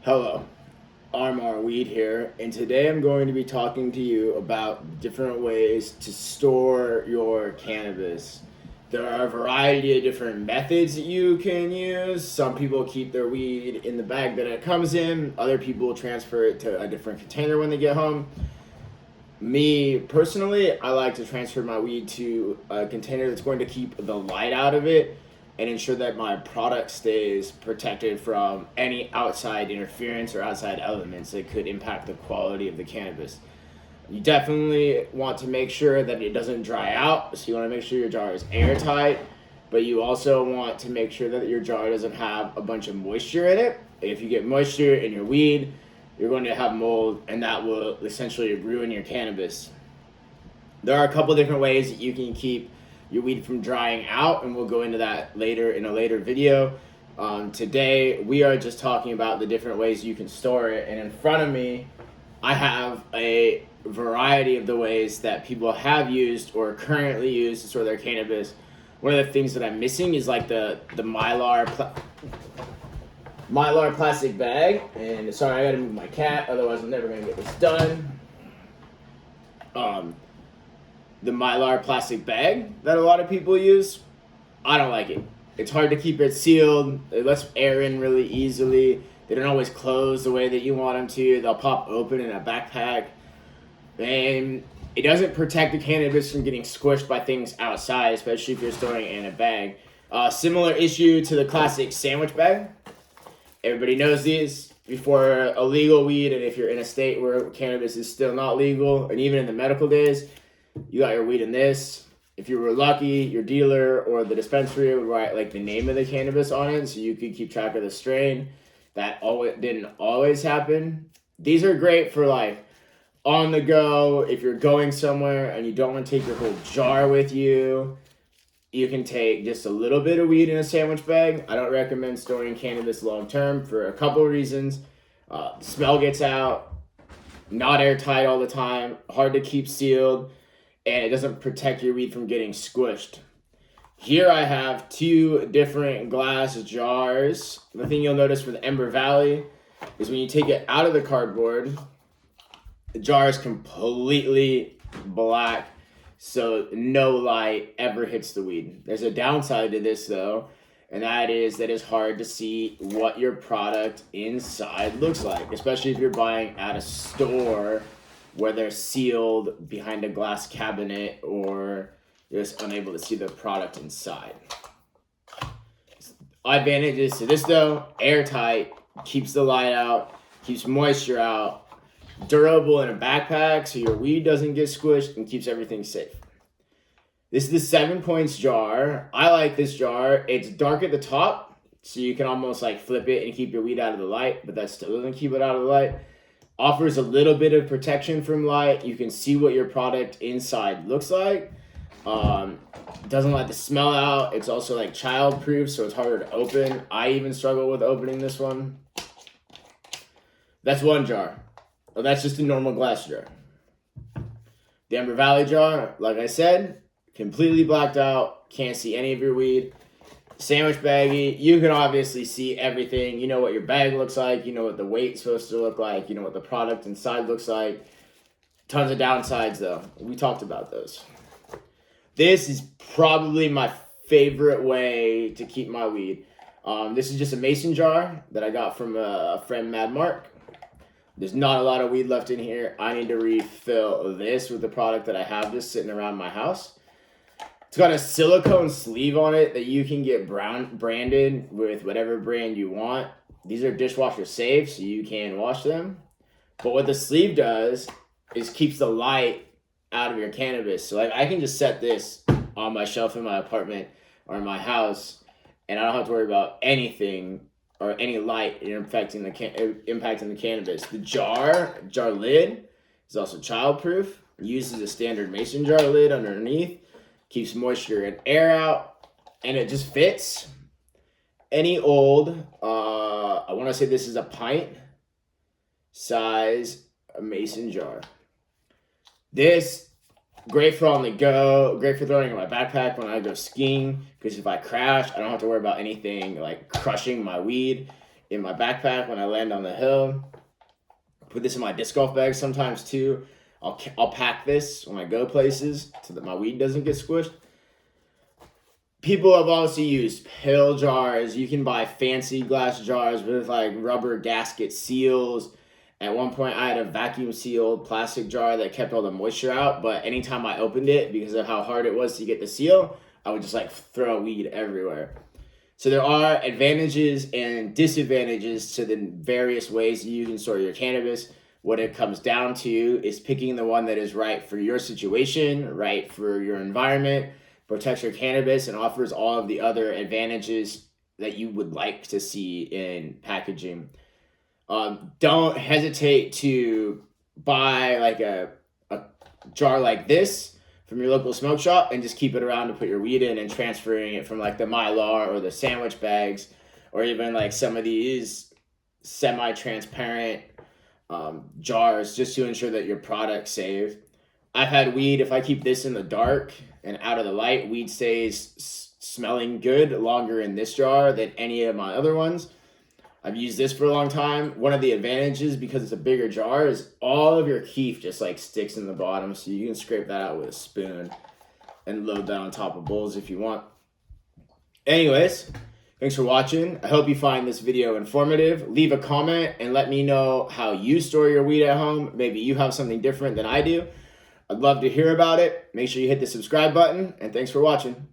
Hello, Armar Weed here, and today I'm going to be talking to you about different ways to store your cannabis. There are a variety of different methods that you can use. Some people keep their weed in the bag that it comes in, other people transfer it to a different container when they get home. Me personally, I like to transfer my weed to a container that's going to keep the light out of it and ensure that my product stays protected from any outside interference or outside elements that could impact the quality of the cannabis. You definitely want to make sure that it doesn't dry out, so you want to make sure your jar is airtight, but you also want to make sure that your jar doesn't have a bunch of moisture in it. If you get moisture in your weed, you're going to have mold, and that will essentially ruin your cannabis. There are a couple different ways that you can keep your weed from drying out, and we'll go into that later in a later video. Today, we are just talking about the different ways you can store it, and in front of me, I have a variety of the ways that people have used or currently use to store their cannabis. One of the things that I'm missing is like the Mylar plastic bag, and sorry, I gotta move my cat, otherwise I'm never gonna get this done. The Mylar plastic bag that a lot of people use, I don't like it. It's hard to keep it sealed. It lets air in really easily. They don't always close the way that you want them to. They'll pop open in a backpack, and it doesn't protect the cannabis from getting squished by things outside, especially if you're storing it in a bag. Similar issue to the classic sandwich bag. Everybody knows these before illegal weed, and if you're in a state where cannabis is still not legal, and even in the medical days, you got your weed in this. If you were lucky, your dealer or the dispensary would write like the name of the cannabis on it, so you could keep track of the strain. That didn't always happen. These are great for like on the go. If you're going somewhere and you don't want to take your whole jar with you, you can take just a little bit of weed in a sandwich bag. I don't recommend storing cannabis long term for a couple of reasons. Smell gets out, not airtight all the time, hard to keep sealed, and it doesn't protect your weed from getting squished. Here I have two different glass jars. The thing you'll notice for the Ember Valley is when you take it out of the cardboard, the jar is completely black, so no light ever hits the weed. There's a downside to this though, and that is that it's hard to see what your product inside looks like, especially if you're buying at a store where they're sealed behind a glass cabinet or you're just unable to see the product inside. Advantages to this though: airtight, keeps the light out, keeps moisture out, durable in a backpack so your weed doesn't get squished, and keeps everything safe. This is the 7 points jar. I like this jar. It's dark at the top, so you can almost like flip it and keep your weed out of the light, but that still doesn't keep it out of the light. Offers a little bit of protection from light. You can see what your product inside looks like. Doesn't let the smell out. It's also like child proof, so it's harder to open. I even struggle with opening this one. That's one jar. Well, that's just a normal glass jar. The Ember Valley jar, like I said, completely blacked out. Can't see any of your weed. Sandwich baggie, you can obviously see everything. You know what your bag looks like. You know what the weight's supposed to look like. You know what the product inside looks like. Tons of downsides, though. We talked about those. This is probably my favorite way to keep my weed. This is just a mason jar that I got from a friend, Mad Mark. There's not a lot of weed left in here. I need to refill this with the product that I have just sitting around my house. It's got a silicone sleeve on it that you can get branded with whatever brand you want. These are dishwasher safe, so you can wash them. But what the sleeve does is keeps the light out of your cannabis. So like I can just set this on my shelf in my apartment or in my house, and I don't have to worry about anything or any light impacting the cannabis. The jar lid is also childproof. It uses a standard mason jar lid underneath. Keeps moisture and air out, and it just fits any old, I want to say this is a pint size mason jar. This, great for on the go, great for throwing in my backpack when I go skiing, because if I crash, I don't have to worry about anything like crushing my weed. in my backpack when I land on the hill. Put this in my disc golf bag sometimes too. I'll pack this when I go places so that my weed doesn't get squished. People have also used pill jars. You can buy fancy glass jars with like rubber gasket seals. At one point, I had a vacuum sealed plastic jar that kept all the moisture out, but anytime I opened it, because of how hard it was to get the seal, I would just like throw weed everywhere. So there are advantages and disadvantages to the various ways you can store your cannabis. What it comes down to is picking the one that is right for your situation, right for your environment, protects your cannabis, and offers all of the other advantages that you would like to see in packaging. Don't hesitate to buy like a jar like this from your local smoke shop and just keep it around to put your weed in, and transferring it from like the Mylar or the sandwich bags, or even like some of these semi-transparent jars, just to ensure that your product's safe. I've had weed, if I keep this in the dark and out of the light, weed stays smelling good longer in this jar than any of my other ones. I've used this for a long time. One of the advantages, because it's a bigger jar, is all of your keef just like sticks in the bottom, so you can scrape that out with a spoon and load that on top of bowls if you want. Anyways, thanks for watching. I hope you find this video informative. Leave a comment and let me know how you store your weed at home. Maybe you have something different than I do. I'd love to hear about it. Make sure you hit the subscribe button, and thanks for watching.